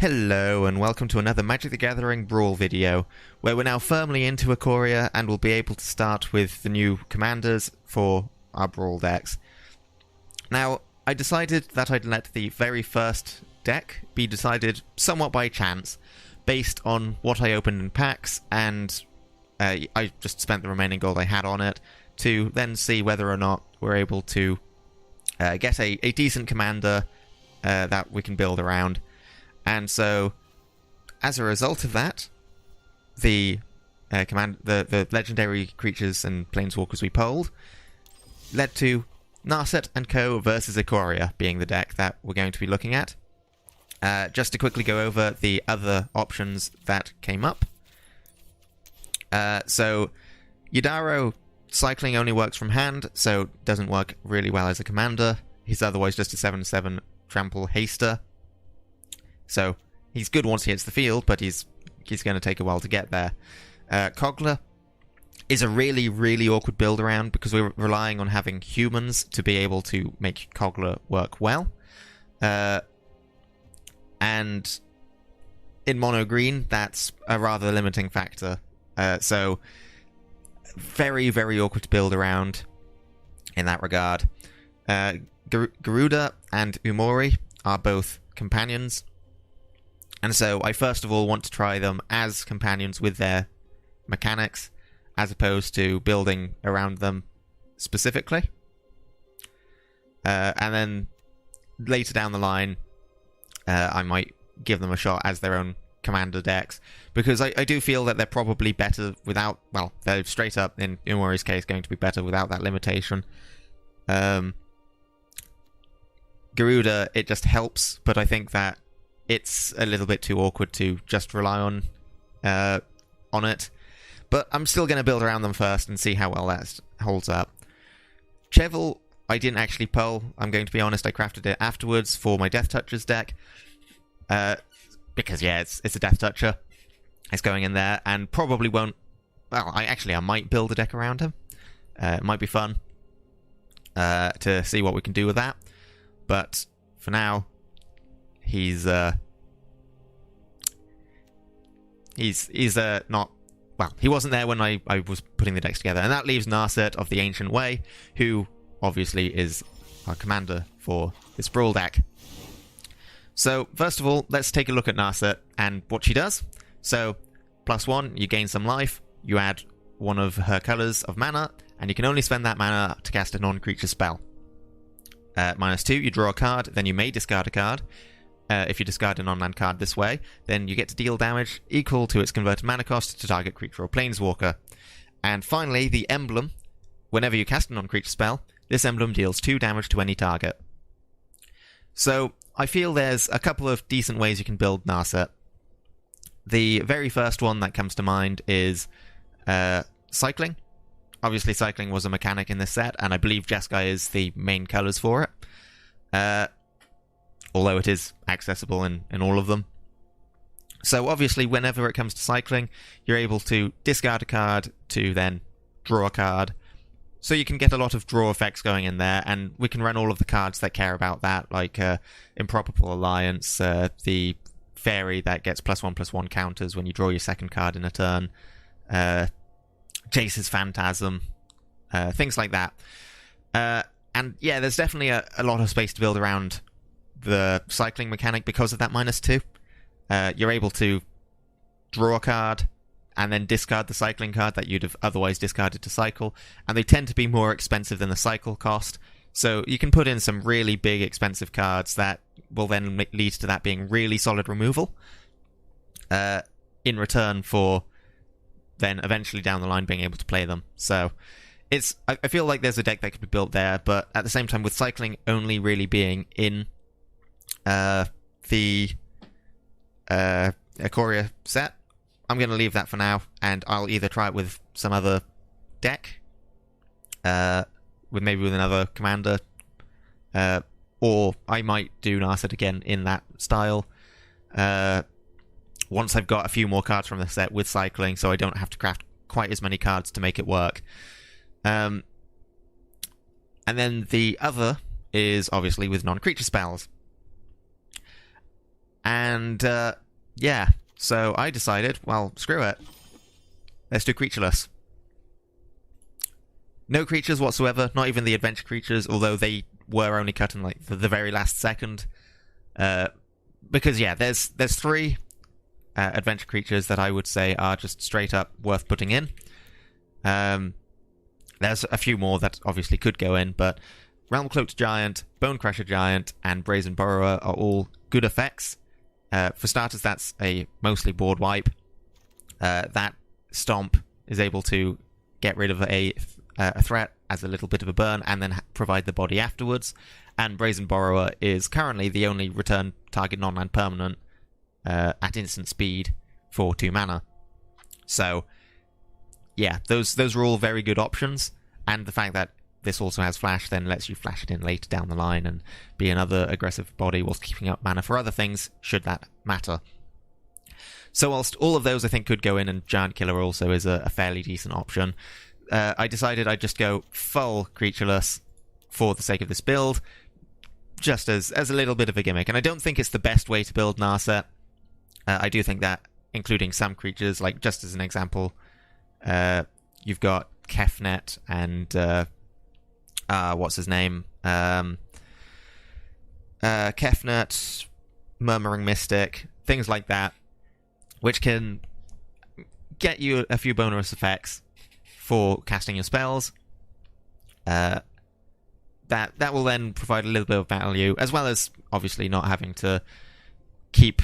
Hello and welcome to another Magic the Gathering Brawl video, where we're now firmly into Ikoria and we'll be able to start with the new commanders for our Brawl decks. Now, I decided that I'd let the very first deck be decided somewhat by chance, based on what I opened in packs, and I just spent the remaining gold I had on it, to then see whether or not we're able to get a decent commander that we can build around. And so, as a result of that, the legendary creatures and planeswalkers we polled led to Narset and Co. versus Ikoria being the deck that we're going to be looking at. Just to quickly go over the other options that came up. So, Yadaro cycling only works from hand, so doesn't work really well as a commander. He's otherwise just a 7/7 trample haster. So, he's good once he hits the field, but he's going to take a while to get there. Kogla is a really, really awkward build around because we're relying on having humans to be able to make Kogla work well. And in mono green, that's a rather limiting factor. So, very, very awkward to build around in that regard. Garuda and Umori are both companions. And so I first of all want to try them as companions with their mechanics, as opposed to building around them specifically. And then later down the line, I might give them a shot as their own commander decks, because I do feel that they're probably better without, well, they're straight up, in Umori's case, going to be better without that limitation. Garuda, it just helps, but I think that it's a little bit too awkward to just rely on it. But I'm still going to build around them first and see how well that holds up. Chevel, I didn't actually poll. I'm going to be honest, I crafted it afterwards for my Death Touchers deck. Because, yeah, it's a Death Toucher. It's going in there, and probably won't... Well, I might build a deck around him. It might be fun to see what we can do with that. But for now, he's not... Well, he wasn't there when I was putting the decks together. And that leaves Narset of the Ancient Way, who obviously is our commander for this Brawl deck. So, first of all, let's take a look at Narset and what she does. So, +1, you gain some life, you add one of her colours of mana, and you can only spend that mana to cast a non-creature spell. -2, you draw a card, then you may discard a card. If you discard a non-land card this way, then you get to deal damage equal to its converted mana cost to target creature or planeswalker. And finally, the emblem. Whenever you cast a non-creature spell, this emblem deals 2 damage to any target. So, I feel there's a couple of decent ways you can build Narset. The very first one that comes to mind is cycling. Obviously, cycling was a mechanic in this set, and I believe Jeskai is the main colours for it. Although it is accessible in all of them. So obviously, whenever it comes to cycling, you're able to discard a card to then draw a card. So you can get a lot of draw effects going in there, and we can run all of the cards that care about that, like Improbable Alliance, the Fairy that gets +1/+1 counters when you draw your second card in a turn, Jace's Phantasm, things like that. And yeah, there's definitely a lot of space to build around the cycling mechanic because of that -2. You're able to draw a card and then discard the cycling card that you'd have otherwise discarded to cycle, and they tend to be more expensive than the cycle cost, so you can put in some really big expensive cards that will then lead to that being really solid removal in return for then eventually down the line being able to play them. So I feel like there's a deck that could be built there, but at the same time, with cycling only really being in the Ikoria set, I'm going to leave that for now, and I'll either try it with some other deck, with another commander, or I might do Narset again in that style, once I've got a few more cards from the set with cycling, so I don't have to craft quite as many cards to make it work. And then the other is obviously with non-creature spells. And, yeah, so I decided, well, screw it. Let's do Creatureless. No creatures whatsoever, not even the adventure creatures, although they were only cut in, like, the very last second. Because, yeah, there's 3 adventure creatures that I would say are just straight up worth putting in. There's a few more that obviously could go in, but Realm Cloaked Giant, Bone Crusher Giant, and Brazen Burrower are all good effects. For starters, that's a mostly board wipe. That Stomp is able to get rid of a threat as a little bit of a burn and then provide the body afterwards. And Brazen Borrower is currently the only return target non-land permanent at instant speed for 2 mana. So, yeah, those are all very good options. And the fact that this also has flash then lets you flash it in later down the line and be another aggressive body whilst keeping up mana for other things, should that matter. So whilst all of those I think could go in, and Giant Killer also is a fairly decent option, I decided I'd just go full Creatureless for the sake of this build, just as a little bit of a gimmick. And I don't think it's the best way to build Narset. I do think that including some creatures, like just as an example, you've got Kefnet and what's his name? Kefnet, Murmuring Mystic, things like that, which can get you a few bonus effects for casting your spells. That will then provide a little bit of value, as well as obviously not having to keep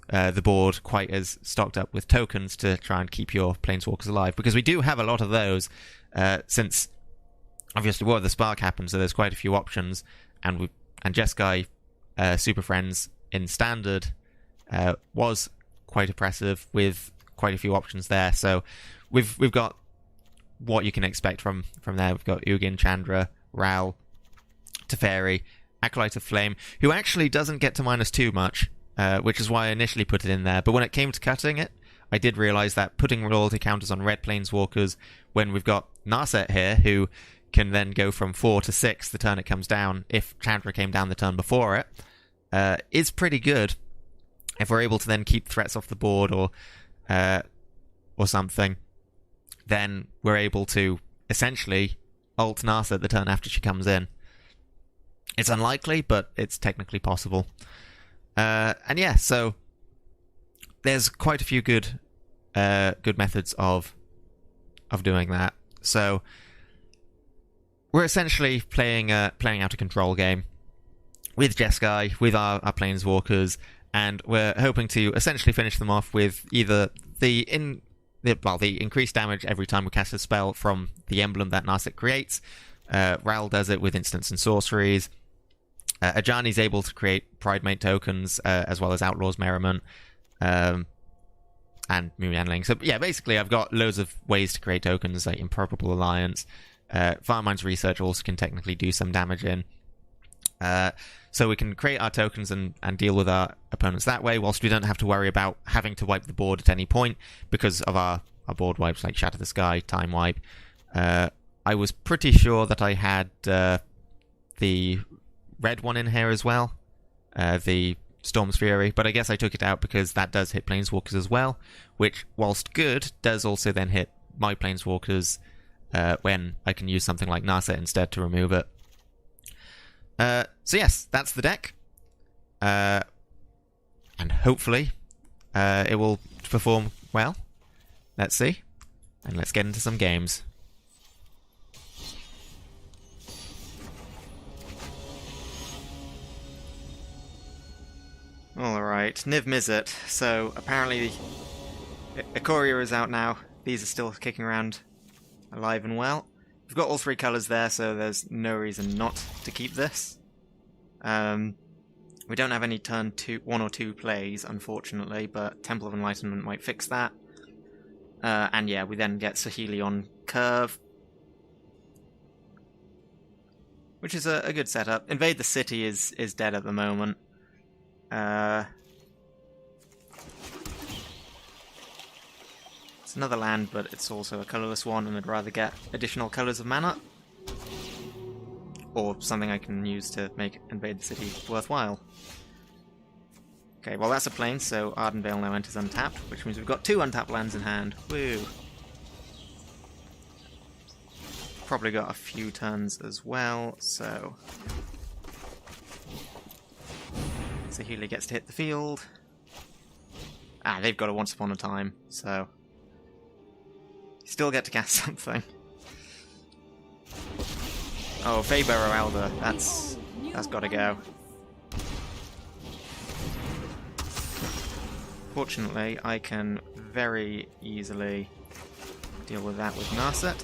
the board quite as stocked up with tokens to try and keep your planeswalkers alive, because we do have a lot of those, since obviously War of the Spark happened, so there's quite a few options, and Jeskai Super Friends in Standard was quite oppressive with quite a few options there. So we've got what you can expect from there. We've got Ugin, Chandra, Ral, Teferi, Acolyte of Flame, who actually doesn't get to -2 much, which is why I initially put it in there. But when it came to cutting it, I did realise that putting loyalty counters on red planeswalkers, when we've got Narset here, who can then go from 4 to 6 the turn it comes down, if Chandra came down the turn before it, is pretty good. If we're able to then keep threats off the board or something, then we're able to essentially ult Narset the turn after she comes in. It's unlikely, but it's technically possible. And yeah, so there's quite a few good methods of doing that. So we're essentially playing out a control game with Jeskai, with our planeswalkers, and we're hoping to essentially finish them off with either the increased damage every time we cast a spell from the emblem that Narset creates. Ral does it with instants and sorceries. Ajani's able to create Pridemate tokens, as well as Outlaw's Merriment, and Moon Yanling. So yeah, basically I've got loads of ways to create tokens, like Improbable Alliance. Firemind's Research also can technically do some damage in. So we can create our tokens and deal with our opponents that way, whilst we don't have to worry about having to wipe the board at any point because of our board wipes like Shatter the Sky, Time Wipe. I was pretty sure that I had the red one in here as well, the Storm's Fury, but I guess I took it out because that does hit planeswalkers as well, which, whilst good, does also then hit my planeswalkers when I can use something like Narset instead to remove it. So yes, that's the deck. And hopefully it will perform well. Let's see. And let's get into some games. Alright, Niv Mizzet. So apparently Ikoria is out now. These are still kicking around alive and well. We've got all 3 colours there, so there's no reason not to keep this. We don't have any turn 1 or 2 plays, unfortunately, but Temple of Enlightenment might fix that. And yeah, we then get Saheeli on curve, which is a good setup. Invade the City is dead at the moment. It's another land, but it's also a colourless one, and I'd rather get additional colours of mana. Or something I can use to make Invade the City worthwhile. Okay, well that's a plane, so Ardenvale now enters untapped, which means we've got 2 untapped lands in hand. Woo! Probably got a few turns as well, so... Healy gets to hit the field. Ah, they've got a Once Upon a Time, so... Still get to cast something. Oh, Feybarrow Elder, that's gotta go. Fortunately, I can very easily deal with that with Narset.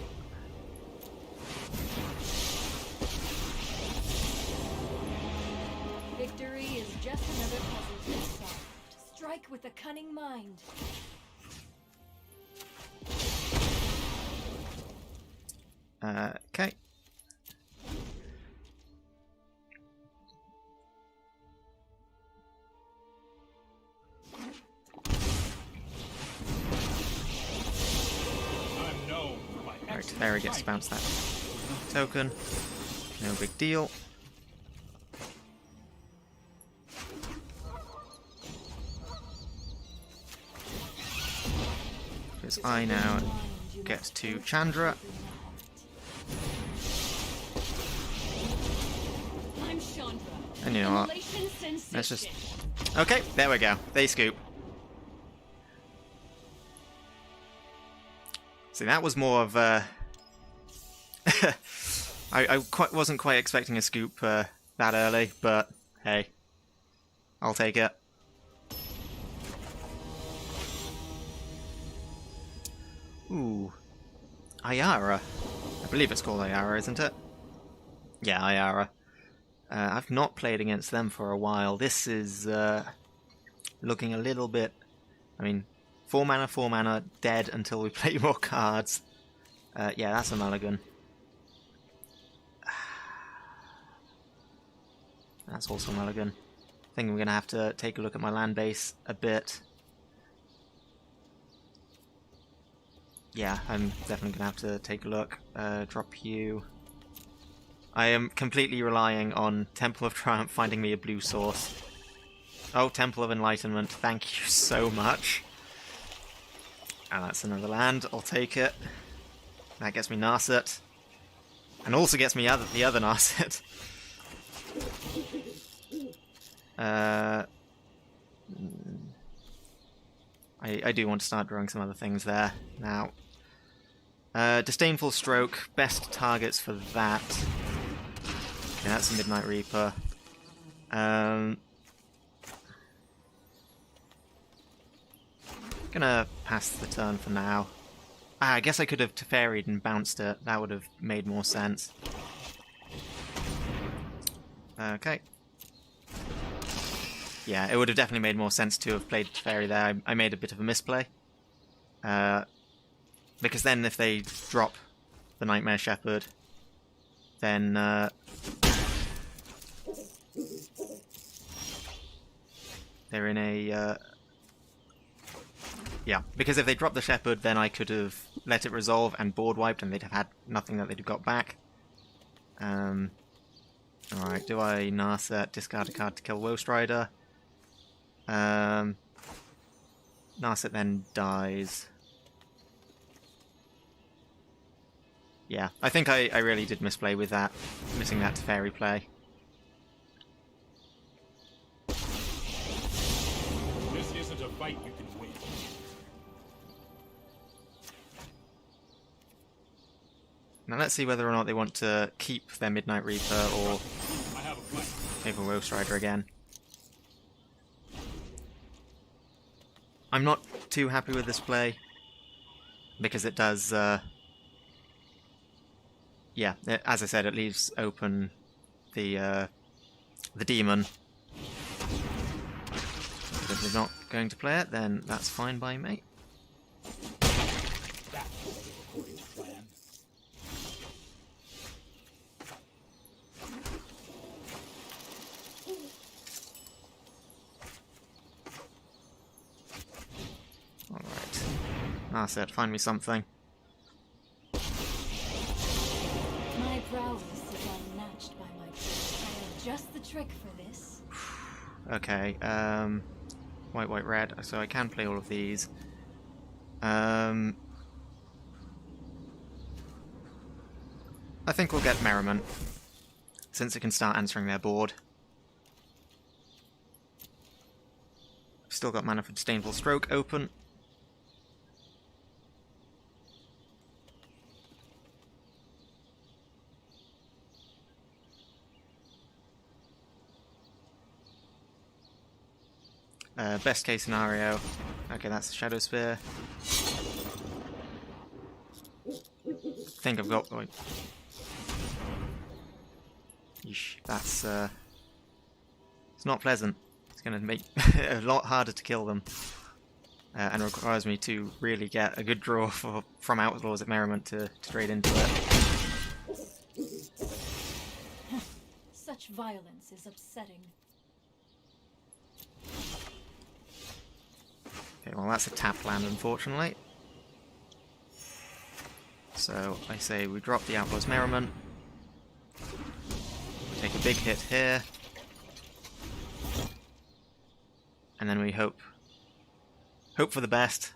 Victory is just another puzzle to solve. Strike with a cunning mind. Okay. Right, Teferi gets to bounce that token. No big deal. Because I now get to Chandra. And you know what? Let's just... Okay, there we go. They scoop. See, that was more of a... I wasn't quite expecting a scoop that early, but hey, I'll take it. Ooh. Ayara. I believe it's called Ayara, isn't it? Yeah, Ayara. I've not played against them for a while. This is looking a little bit... I mean, 4 mana, dead until we play more cards. Yeah, that's a mulligan. That's also a mulligan. I think I'm going to have to take a look at my land base a bit. Yeah, I'm definitely going to have to take a look. Drop you. I am completely relying on Temple of Triumph finding me a blue source. Oh, Temple of Enlightenment, thank you so much. And that's another land, I'll take it. That gets me Narset. And also gets me the other Narset. I do want to start drawing some other things there now. Disdainful Stroke, best targets for that. Yeah, that's a Midnight Reaper. Gonna pass the turn for now. I guess I could have Teferi'd and bounced it. That would have made more sense. Okay. Yeah, it would have definitely made more sense to have played Teferi there. I made a bit of a misplay. Because then if they drop the Nightmare Shepherd, then... they're in a... Yeah, because if they drop the Shepherd, then I could have let it resolve and board wiped, and they'd have had nothing that they'd have got back. Alright, do I Narset, discard a card to kill Ghost Rider? Narset then dies. Yeah, I think I really did misplay with that, missing that Teferi play. This isn't a fight you can win. Now let's see whether or not they want to keep their Midnight Reaper or take a Ghost Rider again. I'm not too happy with this play because it does... yeah, as I said, it leaves open the demon. But if they're not going to play it, then that's fine by me. Alright. Narset, find me something. My prowess is unmatched by my tricks. I have just the trick for this. Okay. White, white, red. So I can play all of these. I think we'll get Merriment, since it can start answering their board. Still got mana for Disdainful Stroke open. Best case scenario. Okay, that's the Shadow Spear. I think I've got... Wait. Yeesh, that's... it's not pleasant. It's going to make it a lot harder to kill them. And requires me to really get a good draw from Outlaws at Merriment to trade into it. Such violence is upsetting. Okay, well that's a tapped land, unfortunately. So I say we drop the Outlaws Merriment. We take a big hit here. And then we hope for the best.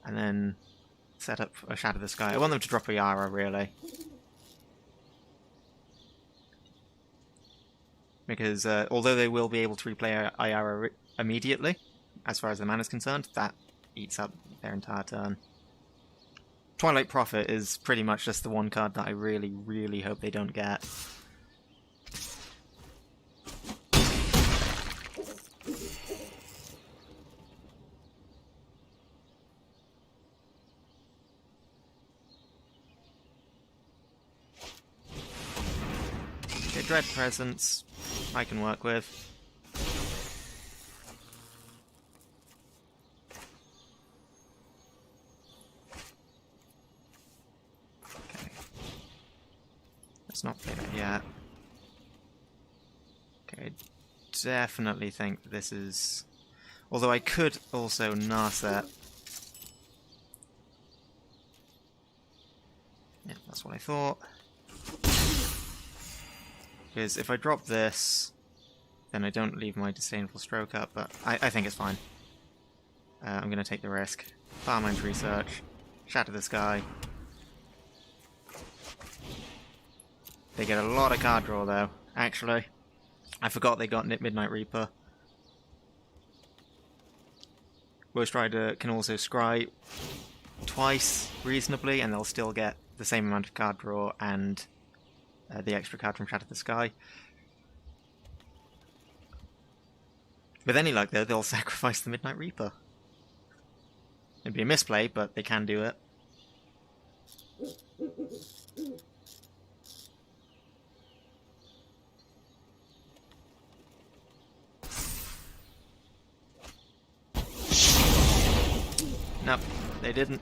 And then set up a Shadow the Sky. I want them to drop a Yara, really. Because although they will be able to replay Yara immediately, as far as the mana is concerned, that eats up their entire turn. Twilight Prophet is pretty much just the one card that I really, really hope they don't get. Okay, Dread Presence I can work with. Let's not play that yet. Okay, I definitely think this is... Although I could also Narset. Yeah, that's what I thought. Because if I drop this, then I don't leave my Disdainful Stroke up, but I think it's fine. I'm going to take the risk. Farmlands Research, Shatter the Sky. They get a lot of card draw though, actually. I forgot they got Midnight Reaper. Ghost Rider can also scry twice reasonably, and they'll still get the same amount of card draw and the extra card from Shatter the Sky. With any luck though, they'll sacrifice the Midnight Reaper. It'd be a misplay, but they can do it. Nope, they didn't.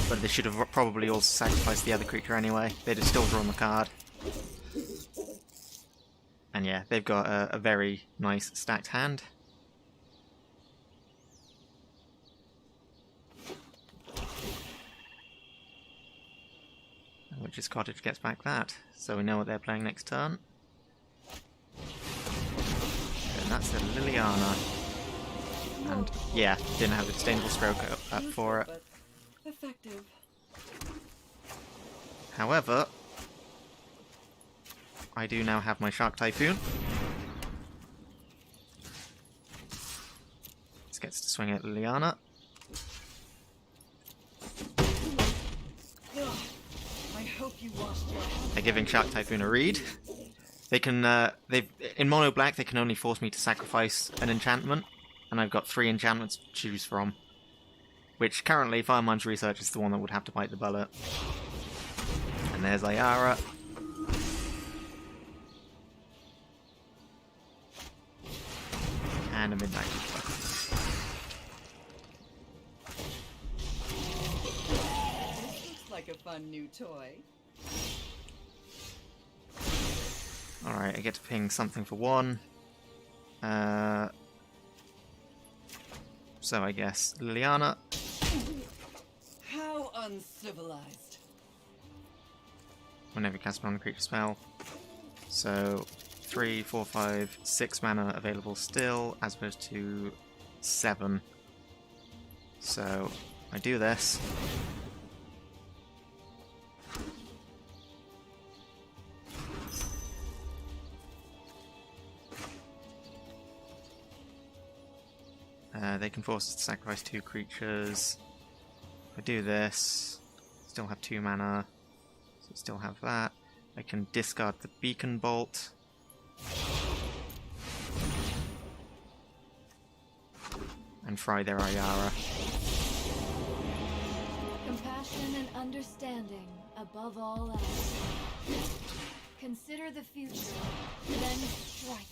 But they should have probably also sacrificed the other creature anyway. They'd have still drawn the card. And yeah, they've got a very nice stacked hand. Witch's Cottage gets back that, so we know what they're playing next turn. And that's the Liliana. And yeah, didn't have the Disdainful Stroke up for it. Effective. However, I do now have my Shark Typhoon. This gets to swing at Liliana. I hope you washed your hands. They're giving Shark Typhoon a read. They can, in mono black, they can only force me to sacrifice an enchantment, and I've got 3 enchantments to choose from. Which currently, Fireman's Research is the one that would have to bite the bullet. And there's Ayara. And a Midnight Reaper. This looks like a fun new toy. Alright, I get to ping something for 1. So I guess Liliana. How uncivilized. Whenever you cast a non-creature spell. So 3, 4, 5, 6 mana available still, as opposed to 7. So I do this. They can force us to sacrifice 2 creatures. If I do this, still have 2 mana, so still have that. I can discard the Beacon Bolt. And fry their Ayara. Compassion and understanding above all else. Consider the future, then strike.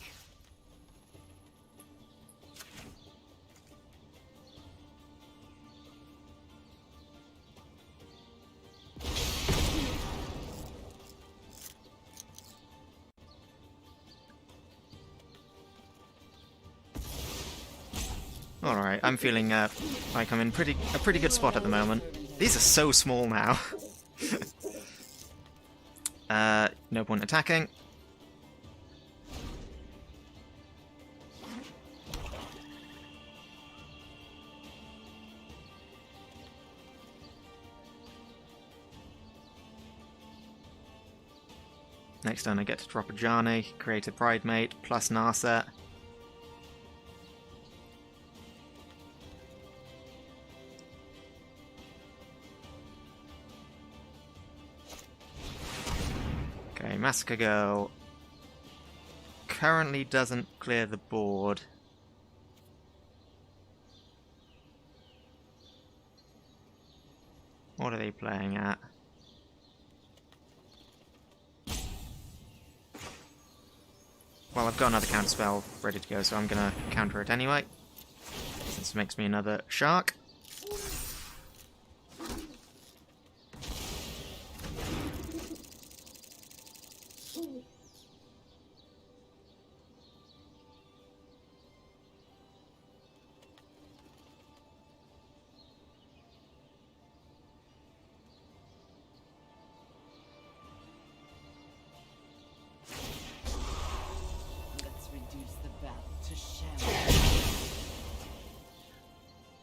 Alright, I'm feeling like I'm in a pretty good spot at the moment. These are so small now. No point attacking. Next turn I get to drop a Jani, create a Pridemate, plus Narset. Okay, Massacre Girl currently doesn't clear the board. What are they playing at? Well, I've got another counter spell ready to go, so I'm gonna counter it anyway. This makes me another shark.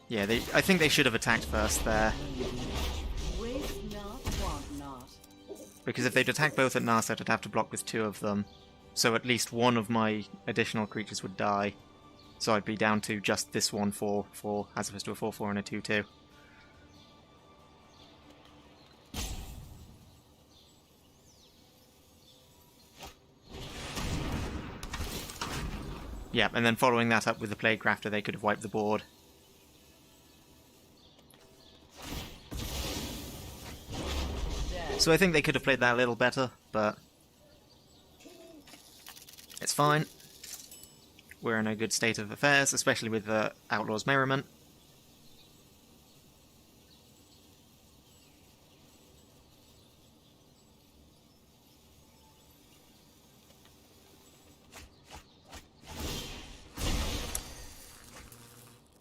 Yeah, I think they should have attacked first there. Because if they'd attacked both at Narset, I'd have to block with 2 of them. So at least one of my additional creatures would die. So I'd be down to just this one 4/4, as opposed to a 4/4 and a 2/2. Yeah, and then following that up with the Plaguecrafter, they could have wiped the board. So I think they could have played that a little better, but it's fine. We're in a good state of affairs, especially with the Outlaw's Merriment.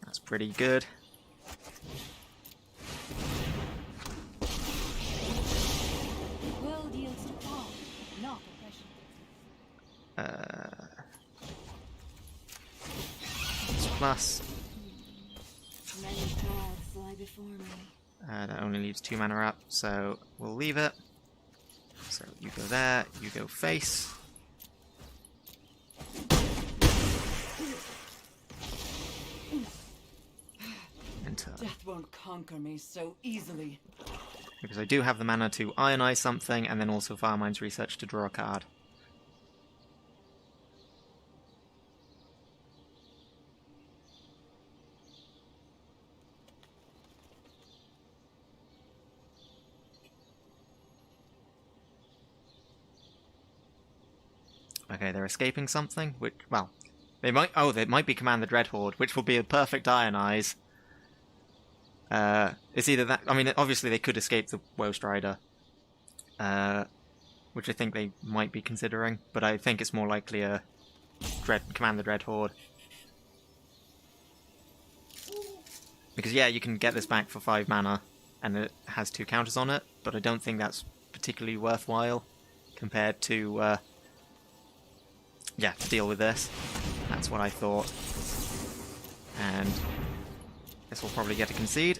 That's pretty good. Plus. Many paths lie before me. That only leaves 2 mana up, so we'll leave it. So you go there, you go face. Death won't conquer me so easily. Because I do have the mana to ionize something, and then also Firemind's Research to draw a card. Okay, they're escaping something, which, well, they might be Command the Dreadhorde, which will be a perfect Ionize. It's either that, I mean, obviously they could escape the Woe Strider, which I think they might be considering, but I think it's more likely a Command the Dreadhorde. Because, yeah, you can get this back for 5 mana, and it has 2 counters on it, but I don't think that's particularly worthwhile compared to yeah, to deal with this. That's what I thought. And this will probably get a concede.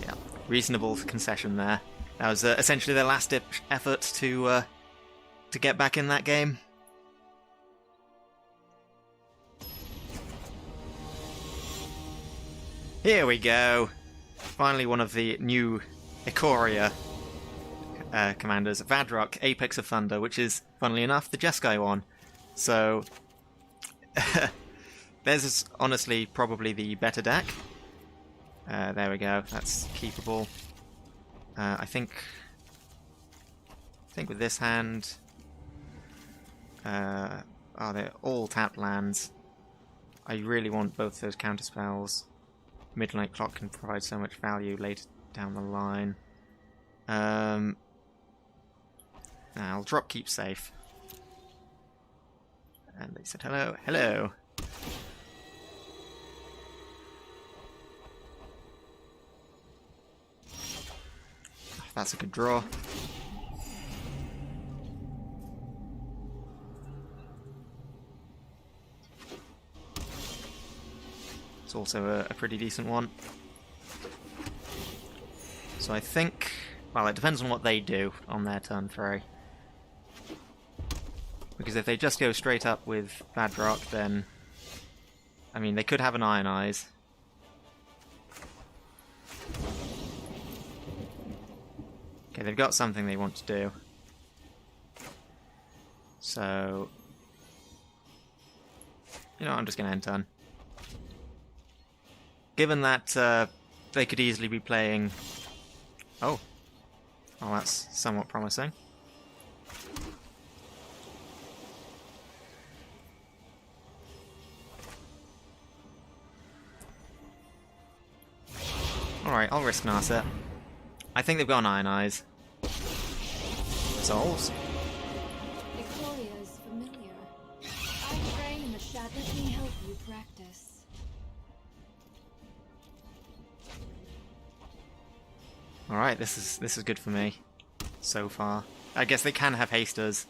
Yeah, reasonable concession there. That was essentially their last-ditch effort to get back in that game. Here we go. Finally, one of the new Ikoria commanders, Vadrock, Apex of Thunder, which is, funnily enough, the Jeskai one. So, there's honestly probably the better deck. There we go. That's keepable. I think with this hand, they're all tapped lands. I really want both those counterspells. Midnight Clock can provide so much value later down the line. I'll drop Keep Safe. And they said hello, hello. That's a good draw. It's also a pretty decent one. So I think, well, it depends on what they do on their turn 3. Because if they just go straight up with Vadrock, then, I mean, they could have an Iron Eyes. Okay, they've got something they want to do. So, you know, I'm just going to end turn. Given that they could easily be playing... Oh. Well, that's somewhat promising. Alright, I'll risk Narset. I think they've got an Iron Eyes. Souls. Ikoria is familiar. I train in the shadow. Let me help you practice. Alright, this is good for me so far. I guess they can have hasters,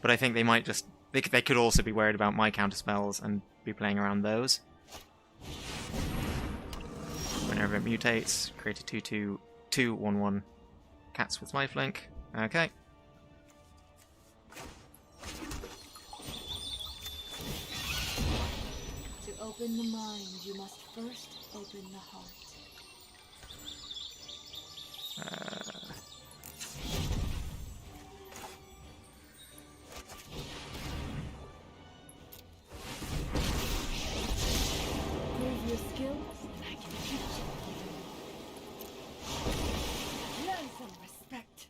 but I think they might just... They could also be worried about my counterspells and be playing around those. Whenever it mutates, create a 2/2 2/1/1 cats with lifelink. Okay. To open the mind, you must first open the heart. Prove your skills, and I can teach you. Learn some respect.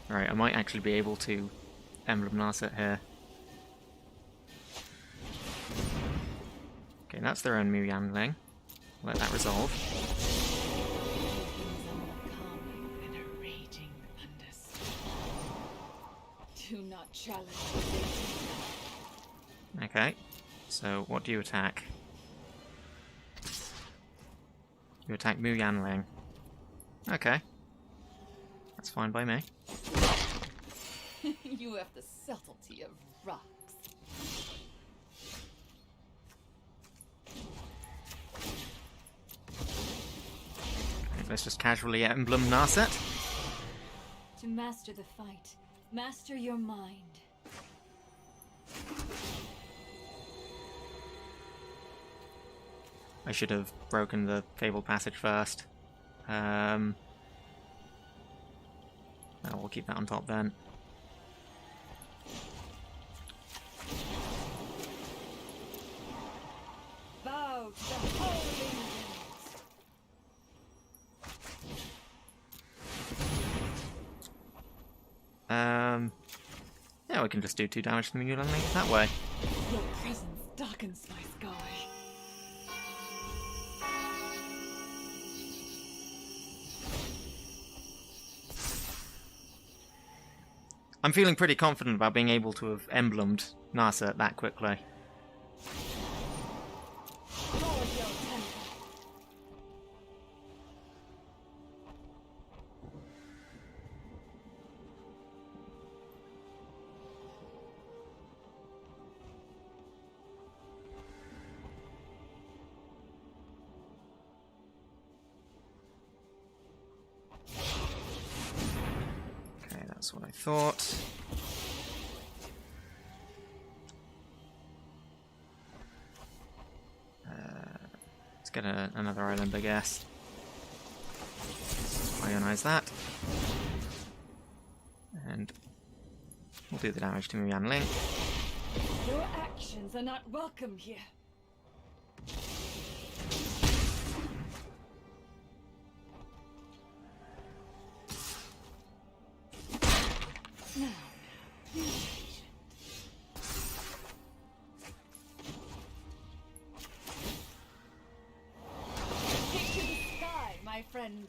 Alright, I might actually be able to Emblem Narset here. Okay, that's their own Mu Yanling. Let that resolve. And a raging thunders. Do not challenge. Okay, so what do you attack? You attack Mu Yanling. Okay. That's fine by me. You have the subtlety of rocks. Let's just casually Emblem Narset. To master the fight, master your mind. I should have broken the Fabled Passage first. Oh, we'll keep that on top then. Bow to the holy winds. Yeah, we can just do 2 damage to the Mulan Link that way. Your presence darkens my sky. I'm feeling pretty confident about being able to have emblemed Narset that quickly. That's what I thought. Let's get another island, I guess. Ionize that. And we'll do the damage to Muyan Ling. Your actions are not welcome here. Now, be patient. Take to the sky, my friend.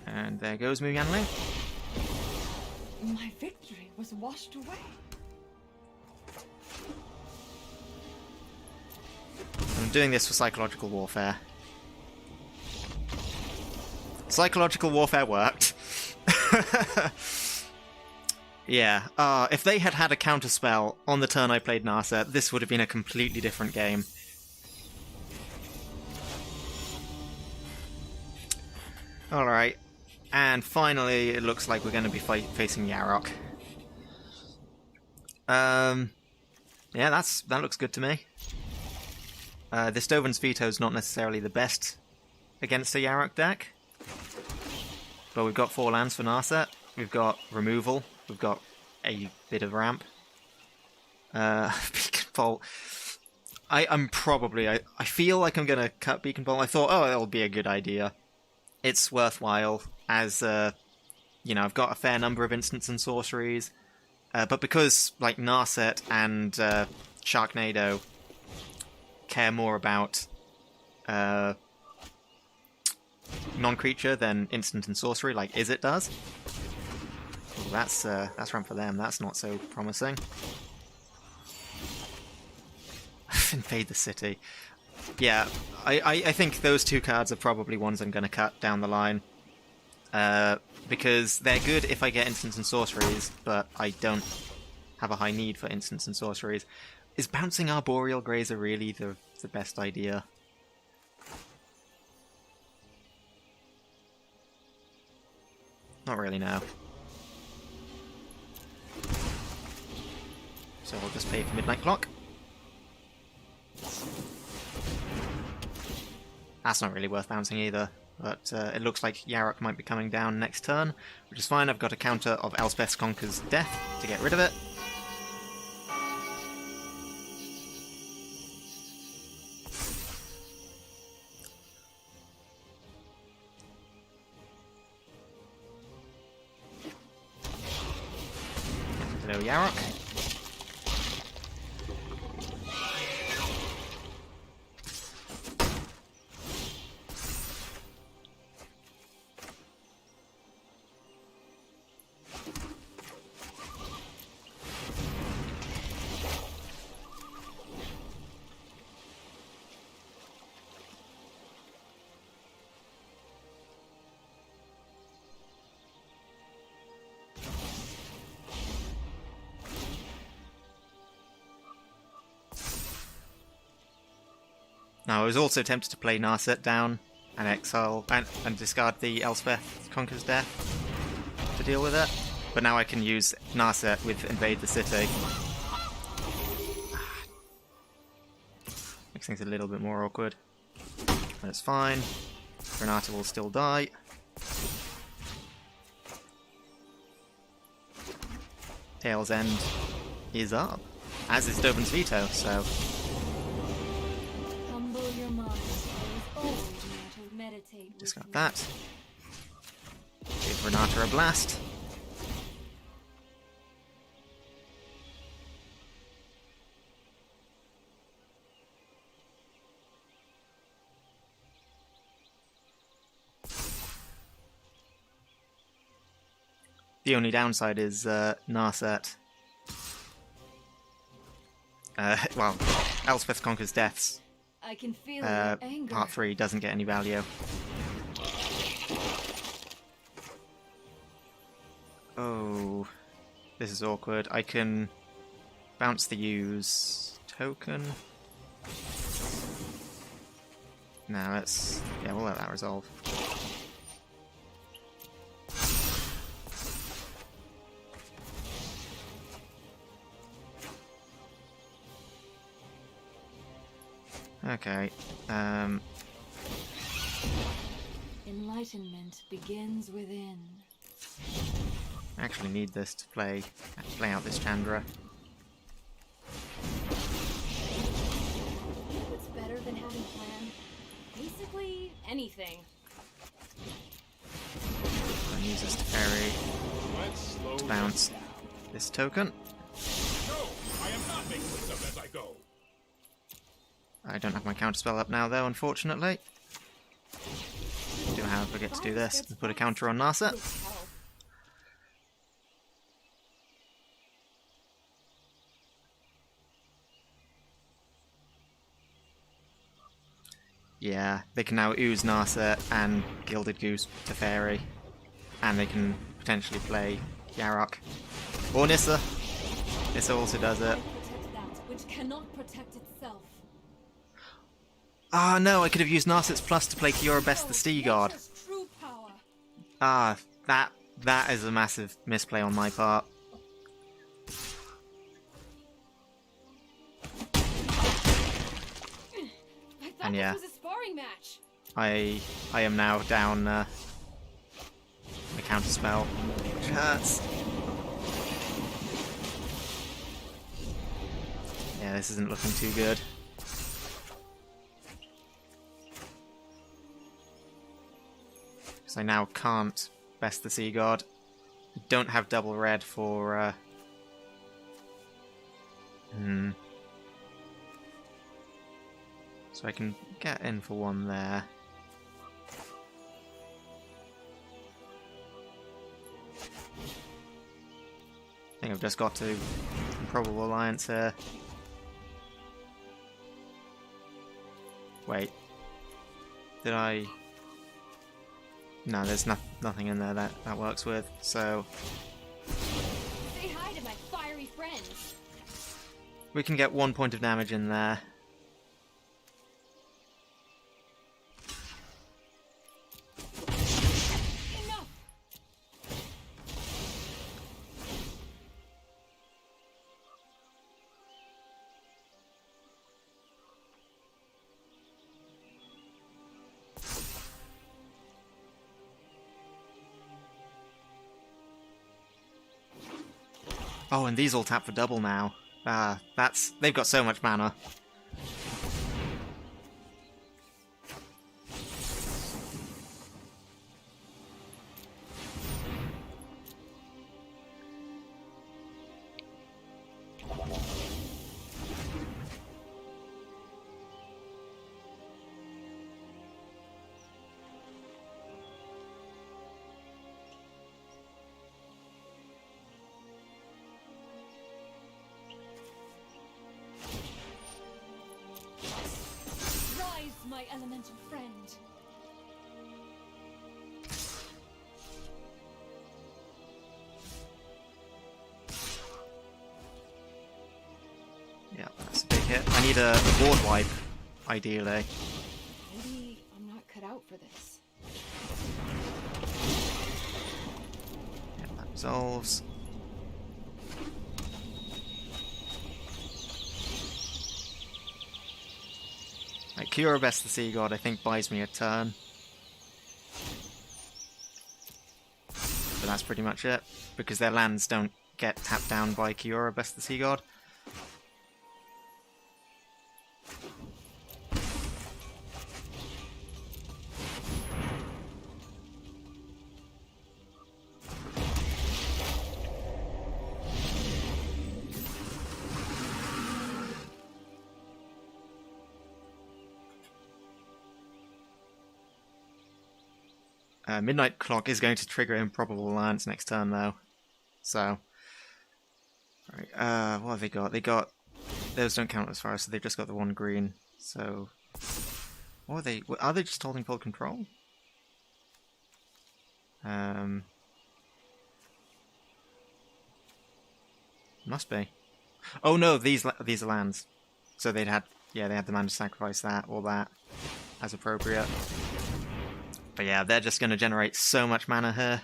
And there goes Muyan Ling. My victory was washed away. I'm doing this for psychological warfare. Psychological warfare worked. Yeah, if they had had a counterspell on the turn I played Narset, this would have been a completely different game. Alright, and finally it looks like we're going to be facing Yarok. Yeah, that looks good to me. This Dovin's Veto is not necessarily the best against a Yarok deck, but we've got 4 lands for Narset, we've got removal, we've got a bit of ramp. Beacon Bolt. I feel like I'm going to cut Beacon Bolt. I thought, oh, it'll be a good idea. It's worthwhile, as, you know, I've got a fair number of instants and sorceries, but because, like, Narset and Sharknado care more about non-creature than instant and sorcery, like Izzet does. Ooh, that's run for them. That's not so promising. Invade the city. Yeah, I think those 2 cards are probably ones I'm going to cut down the line. Because they're good if I get instants and sorceries, but I don't have a high need for instants and sorceries. Is bouncing Arboreal Grazer really the best idea? Not really, no. So I'll just pay for Midnight Clock. That's not really worth bouncing either, but it looks like Yarok might be coming down next turn, which is fine. I've got a counter of Elspeth Conquer's Death to get rid of it. Hello, Yarok. Now, I was also tempted to play Narset down and exile and discard the Elspeth Conquer's Death to deal with it, but now I can use Narset with Invade the City. Makes things a little bit more awkward. That's fine. Renata will still die. Tail's End is up, as is Dovin's Veto, so... Discard that. Give Renata a blast. The only downside is Narset. Well, Elspeth Conquer's Deaths. I can feel your anger. Part 3 doesn't get any value. Oh. This is awkward. I can bounce the use token. No, let's... yeah, we'll let that resolve. Okay, Enlightenment begins within. I actually need this to play out this Chandra. What's better than having planned? Basically, anything. I use this to parry, Let's slow to this bounce down. this token. No, I am not making this up as I go. I don't have my counterspell up now, though, unfortunately. I do, however, get to do this and put a counter on Narset. With help. Yeah, they can now ooze Narset and Gilded Goose to Fairy. And they can potentially play Yarok. Or Nissa. Nissa also does it. Protect that which cannot protect itself. Ah, no, I could have used Narset's Plus to play Kiora Best the Sea God. Nature's true power. Ah, that is a massive misplay on my part. I thought And yeah. this was a sparring match. I am now down my counterspell, which hurts. Yeah, this isn't looking too good. Because I now can't best the Sea God. I don't have double red for so I can get in for one there. I think I've just got to Improbable Alliance here. Wait. Did I... No, there's nothing in there that works with, so... Say hi to my fiery friends. We can get 1 point of damage in there. Enough. Oh, and these all tap for double now. They've got so much mana. Rise, my elemental friend. Yeah, that's a big hit. I need a board wipe, ideally. Maybe I'm not cut out for this. Yeah, that resolves. Like, Kiora Best the Sea God, I think, buys me a turn. But that's pretty much it, because their lands don't get tapped down by Kiora Best the Sea God. Midnight Clock is going to trigger Improbable Alliance next turn, though. So, right, what have they got? They got... Those don't count as far, so they've just got the one green. So, what are they? Are they just holding full control? Must be. Oh no, these are lands. So they had the mana to sacrifice that or that as appropriate. But yeah, they're just going to generate so much mana here.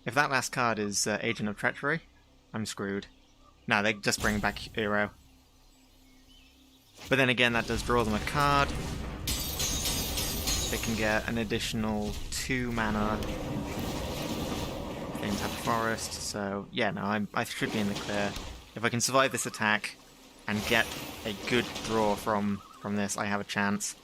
If that last card is Agent of Treachery, I'm screwed. No, they just bring back Hero. But then again, that does draw them a card. They can get an additional 2 mana. They don't have Forest, so yeah, no, I should be in the clear. If I can survive this attack and get a good draw from this, I have a chance.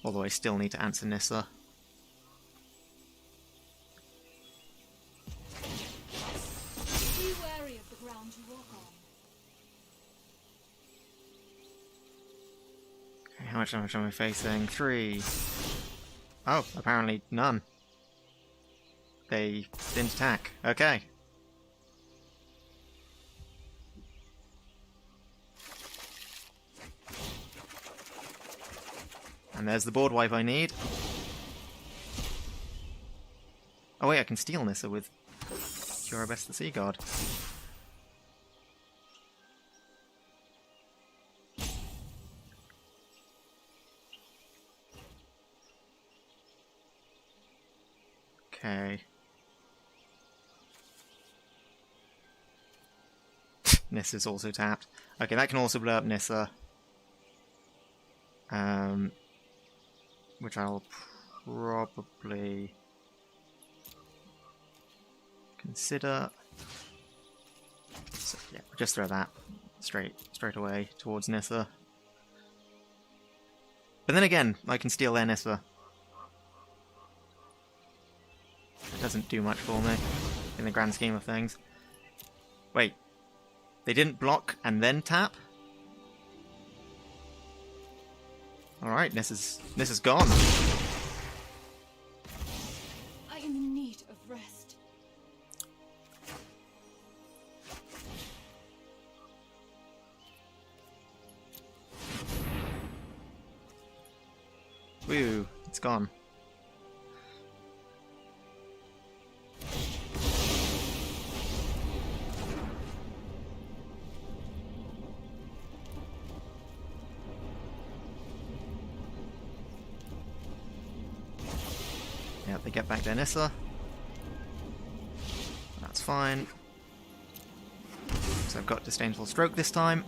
Although I still need to answer Nissa. Be wary of the ground you walk on. Okay, how much damage am I facing? 3. Oh, apparently none. They didn't attack. Okay. And there's the board wipe I need. Oh wait, I can steal Nissa with Cure Best the Sea God. Okay. Nissa's also tapped. Okay, that can also blow up Nissa. Which I'll probably consider. So, yeah, just throw that straight away towards Nissa. But then again, I can steal their Nissa. It doesn't do much for me in the grand scheme of things. Wait, they didn't block and then tap? Alright, Nissa's gone. I am in need of rest. Woo, it's gone. Yeah, they get back their Nissa. That's fine. So I've got Disdainful Stroke this time.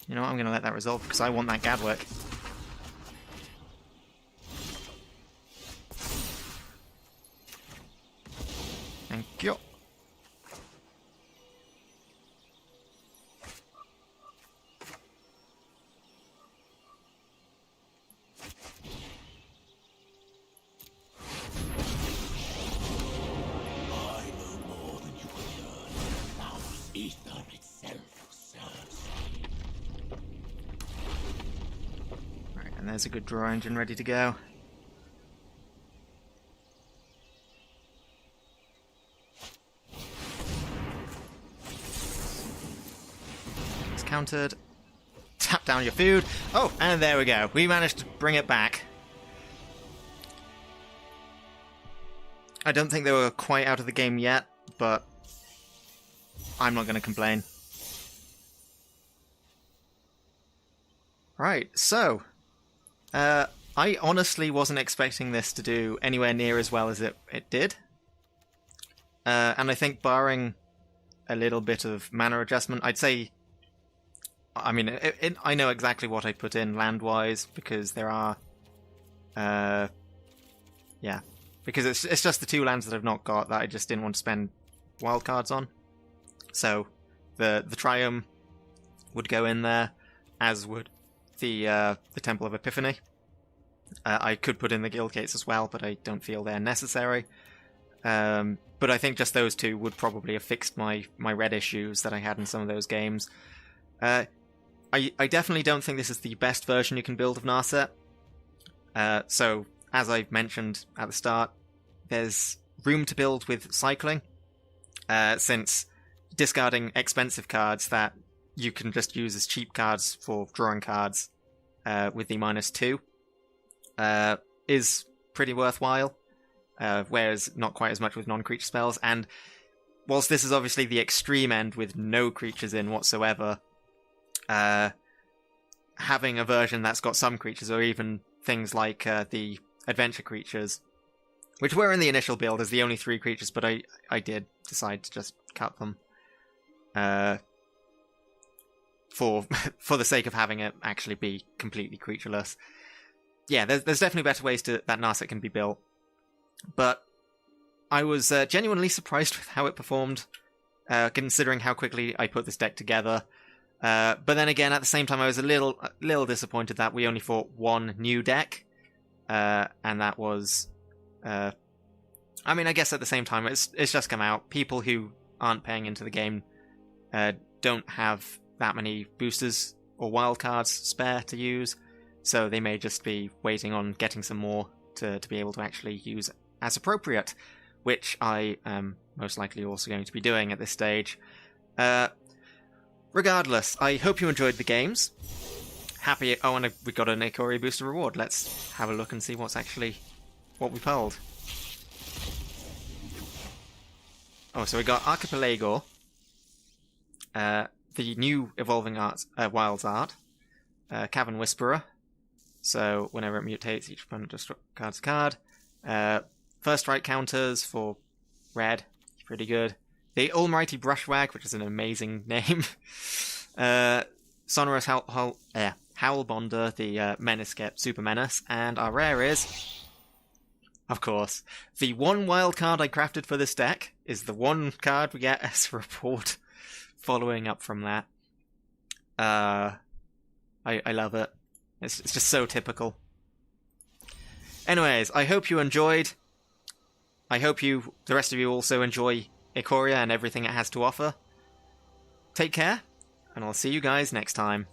You know what, I'm going to let that resolve because I want that Gadwick. Thank you. Right, and there's a good draw engine ready to go. Countered. Tap down your food. Oh, and there we go. We managed to bring it back. I don't think they were quite out of the game yet, but I'm not going to complain. Right, so I honestly wasn't expecting this to do anywhere near as well as it did. And I think barring a little bit of mana adjustment, I'd say, I mean, I know exactly what I put in land-wise, because there are, yeah, because it's just the 2 lands that I've not got that I just didn't want to spend wildcards on. So the Triome would go in there, as would the Temple of Epiphany. I could put in the Guild Gates as well, but I don't feel they're necessary. But I think just those two would probably have fixed my red issues that I had in some of those games. I definitely don't think this is the best version you can build of Narset. So, as I mentioned at the start, there's room to build with cycling, since discarding expensive cards that you can just use as cheap cards for drawing cards with the -2 is pretty worthwhile, whereas not quite as much with non-creature spells. And whilst this is obviously the extreme end with no creatures in whatsoever, having a version that's got some creatures, or even things like the adventure creatures, which were in the initial build as the only 3 creatures, but I did decide to just cut them for the sake of having it actually be completely creatureless. Yeah, there's definitely better ways that Narset can be built, but I was genuinely surprised with how it performed, considering how quickly I put this deck together. But then again, at the same time, I was a little disappointed that we only fought one new deck, and that was, I mean, I guess at the same time, it's just come out. People who aren't paying into the game don't have that many boosters or wildcards spare to use, so they may just be waiting on getting some more to be able to actually use as appropriate, which I am most likely also going to be doing at this stage. Regardless, I hope you enjoyed the games. Happy. Oh, and we got an Ikoria booster reward. Let's have a look and see what we pulled. Oh, so we got Archipelago, the new Evolving Wilds art, Cavern Whisperer. So whenever it mutates, each opponent discards a card. First strike counters for red, pretty good. The Almighty Brushwag, which is an amazing name. Sonorous Howlbonder, the Menace Super Menace. And our rare is, of course, the one wild card I crafted for this deck is the one card we get as a report following up from that. I love it. It's just so typical. Anyways, I hope you enjoyed. I hope the rest of you also enjoy Ikoria and everything it has to offer. Take care, and I'll see you guys next time.